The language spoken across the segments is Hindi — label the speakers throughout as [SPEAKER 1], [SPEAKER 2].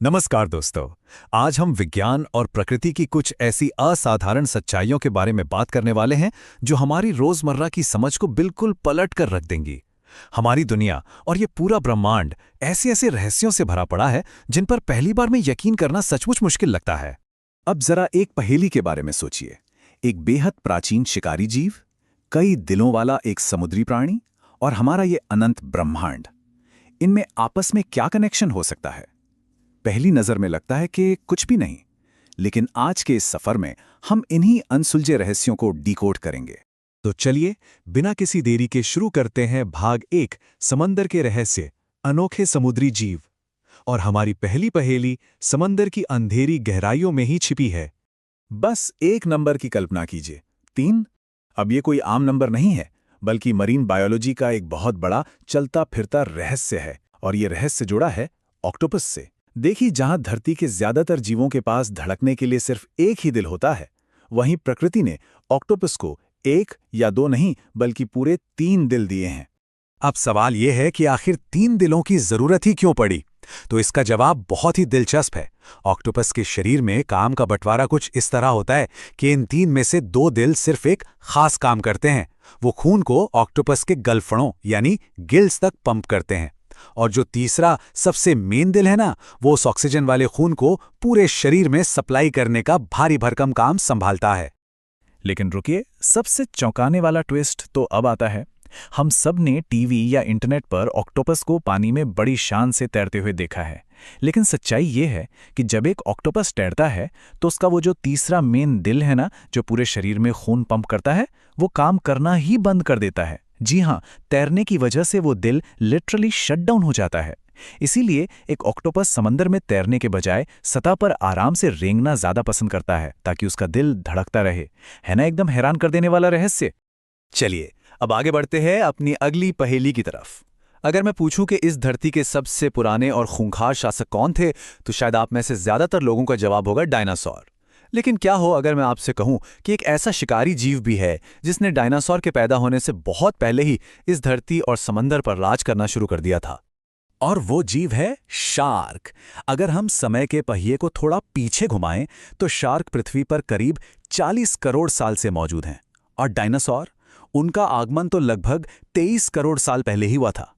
[SPEAKER 1] नमस्कार दोस्तों। आज हम विज्ञान और प्रकृति की कुछ ऐसी असाधारण सच्चाइयों के बारे में बात करने वाले हैं जो हमारी रोजमर्रा की समझ को बिल्कुल पलट कर रख देंगी। हमारी दुनिया और ये पूरा ब्रह्मांड ऐसे ऐसे रहस्यों से भरा पड़ा है जिन पर पहली बार में यकीन करना सचमुच मुश्किल लगता है।
[SPEAKER 2] अब जरा एक पहेली के बारे में सोचिए। एक बेहद प्राचीन शिकारी जीव, कई दिलों वाला एक समुद्री प्राणी और हमारा ये अनंत ब्रह्मांड। इनमें आपस में क्या कनेक्शन हो सकता है? पहली नजर में लगता है कि कुछ भी नहीं, लेकिन आज के इस सफर में हम इन्हीं अनसुलझे रहस्यों को डिकोड करेंगे।
[SPEAKER 1] तो चलिए बिना किसी देरी के शुरू करते हैं भाग 1, समंदर के रहस्य, अनोखे समुद्री जीव। और हमारी पहली पहेली समंदर की अंधेरी गहराइयों में ही छिपी है।
[SPEAKER 2] बस एक नंबर की कल्पना कीजिए, 3। अब ये कोई आम नंबर नहीं है, बल्कि मरीन बायोलॉजी का एक बहुत बड़ा चलता फिरता रहस्य है। और ये रहस्य जुड़ा है ऑक्टोपस से। देखिए, जहां धरती के ज्यादातर जीवों के पास धड़कने के लिए सिर्फ एक ही दिल होता है, वहीं प्रकृति ने ऑक्टोपस को 1 या 2 नहीं बल्कि पूरे 3 दिल दिए हैं।
[SPEAKER 1] अब सवाल यह है कि आखिर 3 दिलों की जरूरत ही क्यों पड़ी? तो इसका जवाब बहुत ही दिलचस्प है। ऑक्टोपस के शरीर में काम का बंटवारा कुछ इस तरह होता है कि इन 3 में से 2 दिल सिर्फ एक खास काम करते हैं। वो खून को ऑक्टोपस के गलफड़ों यानी गिल्स तक पंप करते हैं। और जो तीसरा सबसे मेन दिल है ना, वो उस ऑक्सीजन वाले खून को पूरे शरीर में सप्लाई करने का भारी भरकम काम संभालता है।
[SPEAKER 2] लेकिन रुकिए, सबसे चौंकाने वाला ट्विस्ट तो अब आता है। हम सब ने टीवी या इंटरनेट पर ऑक्टोपस को पानी में बड़ी शान से तैरते हुए देखा है, लेकिन सच्चाई ये है कि जब एक ऑक्टोपस तैरता है तो उसका वो जो तीसरा मेन दिल है ना, जो पूरे शरीर में खून पंप करता है, वो काम करना ही बंद कर देता है। जी हाँ, तैरने की वजह से वो दिल लिटरली शट डाउन हो जाता है। इसीलिए एक ऑक्टोपस समंदर में तैरने के बजाय सतह पर आराम से रेंगना ज्यादा पसंद करता है, ताकि उसका दिल धड़कता रहे। है ना एकदम हैरान कर देने वाला रहस्य।
[SPEAKER 1] चलिए अब आगे बढ़ते हैं अपनी अगली पहेली की तरफ। अगर मैं पूछूं कि इस धरती के सबसे पुराने और खूंखार शासक कौन थे, तो शायद आप में से ज्यादातर लोगों का जवाब होगा डायनासोर। लेकिन क्या हो अगर मैं आपसे कहूं कि एक ऐसा शिकारी जीव भी है जिसने डायनासोर के पैदा होने से बहुत पहले ही इस धरती और समंदर पर राज करना शुरू कर दिया था। और वो जीव है शार्क। अगर हम समय के पहिए को थोड़ा पीछे घुमाएं तो शार्क पृथ्वी पर करीब 40 करोड़ साल से मौजूद हैं। और डायनासोर, उनका आगमन तो लगभग 23 करोड़ साल पहले ही हुआ था।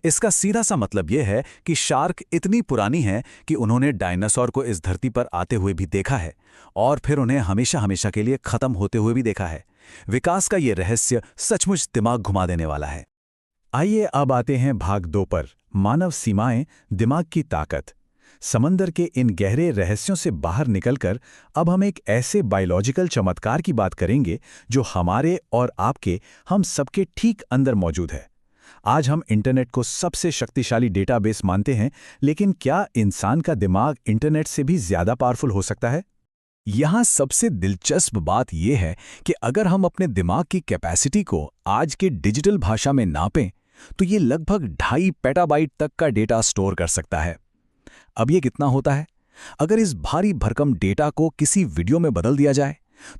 [SPEAKER 1] इसका सीधा सा मतलब यह है कि शार्क इतनी पुरानी है कि उन्होंने डायनासोर को इस धरती पर आते हुए भी देखा है और फिर उन्हें हमेशा हमेशा के लिए खत्म होते हुए भी देखा है। विकास का यह रहस्य सचमुच दिमाग घुमा देने वाला है।
[SPEAKER 2] आइए अब आते हैं भाग 2 पर, मानव सीमाएं, दिमाग की ताकत। समंदर के इन गहरे रहस्यों से बाहर निकलकर अब हम एक ऐसे बायोलॉजिकल चमत्कार की बात करेंगे जो हमारे और आपके, हम सबके ठीक अंदर मौजूद है। आज हम इंटरनेट को सबसे शक्तिशाली डेटाबेस मानते हैं, लेकिन क्या इंसान का दिमाग इंटरनेट से भी ज्यादा पावरफुल हो सकता है? यहां सबसे दिलचस्प बात यह है कि अगर हम अपने दिमाग की कैपेसिटी को आज के डिजिटल भाषा में नापें, तो ये लगभग 2.5 पेटाबाइट तक का डेटा स्टोर कर सकता है। अब ये कितना होता है? अगर इस भारी भरकम डेटा को किसी वीडियो में बदल दिया जाए,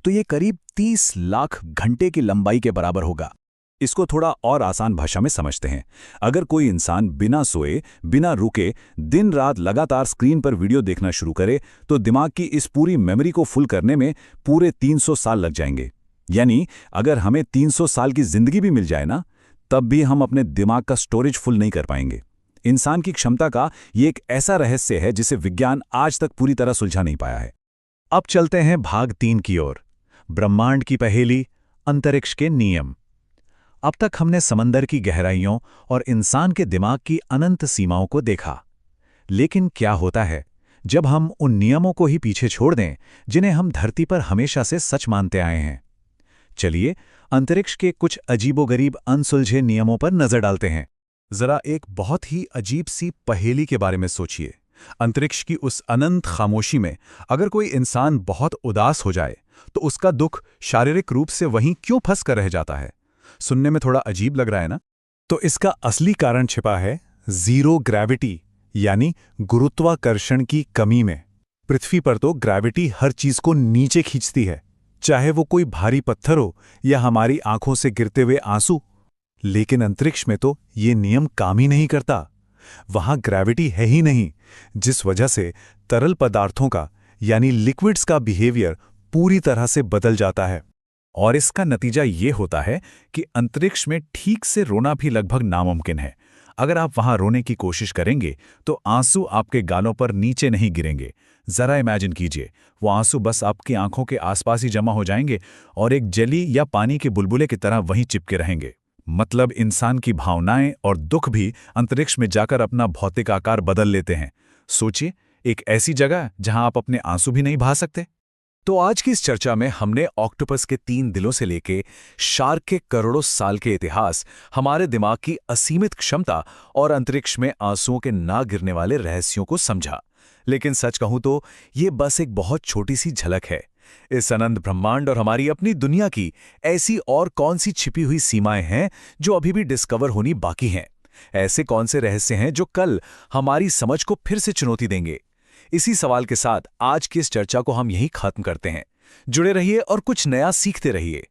[SPEAKER 2] तो ये करीब 30 लाख घंटे की लंबाई के बराबर होगा। इसको थोड़ा और आसान भाषा में समझते हैं। अगर कोई इंसान बिना सोए, बिना रुके, दिन रात लगातार स्क्रीन पर वीडियो देखना शुरू करे, तो दिमाग की इस पूरी मेमोरी को फुल करने में पूरे 300 साल लग जाएंगे। यानी अगर हमें 300 साल की जिंदगी भी मिल जाए ना, तब भी हम अपने दिमाग का स्टोरेज फुल नहीं कर पाएंगे। इंसान की क्षमता का ये एक ऐसा रहस्य है जिसे विज्ञान आज तक पूरी तरह सुलझा नहीं पाया है।
[SPEAKER 1] अब चलते हैं भाग 3 की ओर, ब्रह्मांड की पहेली, अंतरिक्ष के नियम। अब तक हमने समंदर की गहराइयों और इंसान के दिमाग की अनंत सीमाओं को देखा। लेकिन क्या होता है जब हम उन नियमों को ही पीछे छोड़ दें जिन्हें हम धरती पर हमेशा से सच मानते आए हैं? चलिए अंतरिक्ष के कुछ अजीबोगरीब अनसुलझे नियमों पर नजर डालते हैं। जरा एक बहुत ही अजीब सी पहेली के बारे में सोचिए। अंतरिक्ष की उस अनंत खामोशी में अगर कोई इंसान बहुत उदास हो जाए, तो उसका दुख शारीरिक रूप से वहीं क्यों फंस कर रह जाता है? सुनने में थोड़ा अजीब लग रहा है ना? तो इसका असली कारण छिपा है जीरो ग्रेविटी, यानी गुरुत्वाकर्षण की कमी में। पृथ्वी पर तो ग्रेविटी हर चीज को नीचे खींचती है, चाहे वो कोई भारी पत्थर हो या हमारी आंखों से गिरते हुए आंसू। लेकिन अंतरिक्ष में तो ये नियम काम ही नहीं करता।
[SPEAKER 2] वहां ग्रेविटी है ही नहीं, जिस वजह से तरल पदार्थों का यानी लिक्विड्स का बिहेवियर पूरी तरह से बदल जाता है। और इसका नतीजा ये होता है कि अंतरिक्ष में ठीक से रोना भी लगभग नामुमकिन है। अगर आप वहां रोने की कोशिश करेंगे तो आंसू आपके गालों पर नीचे नहीं गिरेंगे। जरा इमेजिन कीजिए, वो आंसू बस आपकी आंखों के आसपास ही जमा हो जाएंगे और एक जली या पानी के बुलबुले की तरह वहीं चिपके रहेंगे। मतलब इंसान की भावनाएं और दुख भी अंतरिक्ष में जाकर अपना भौतिक आकार बदल लेते हैं। सोचिए, एक ऐसी जगह जहां आप अपने आंसू भी नहीं बहा सकते। तो आज की इस चर्चा में हमने ऑक्टोपस के 3 दिलों से लेके शार्क के करोड़ों साल के इतिहास, हमारे दिमाग की असीमित क्षमता और अंतरिक्ष में आंसुओं के ना गिरने वाले रहस्यों को समझा। लेकिन सच कहूं तो ये बस एक बहुत छोटी सी झलक है। इस अनंत ब्रह्मांड और हमारी अपनी दुनिया की ऐसी और कौन सी छिपी हुई सीमाएं हैं जो अभी भी डिस्कवर होनी बाकी हैं? ऐसे कौन से रहस्य हैं जो कल हमारी समझ को फिर से चुनौती देंगे? इसी सवाल के साथ आज की इस चर्चा को हम यहीं खत्म करते हैं। जुड़े रहिए और कुछ नया सीखते रहिए।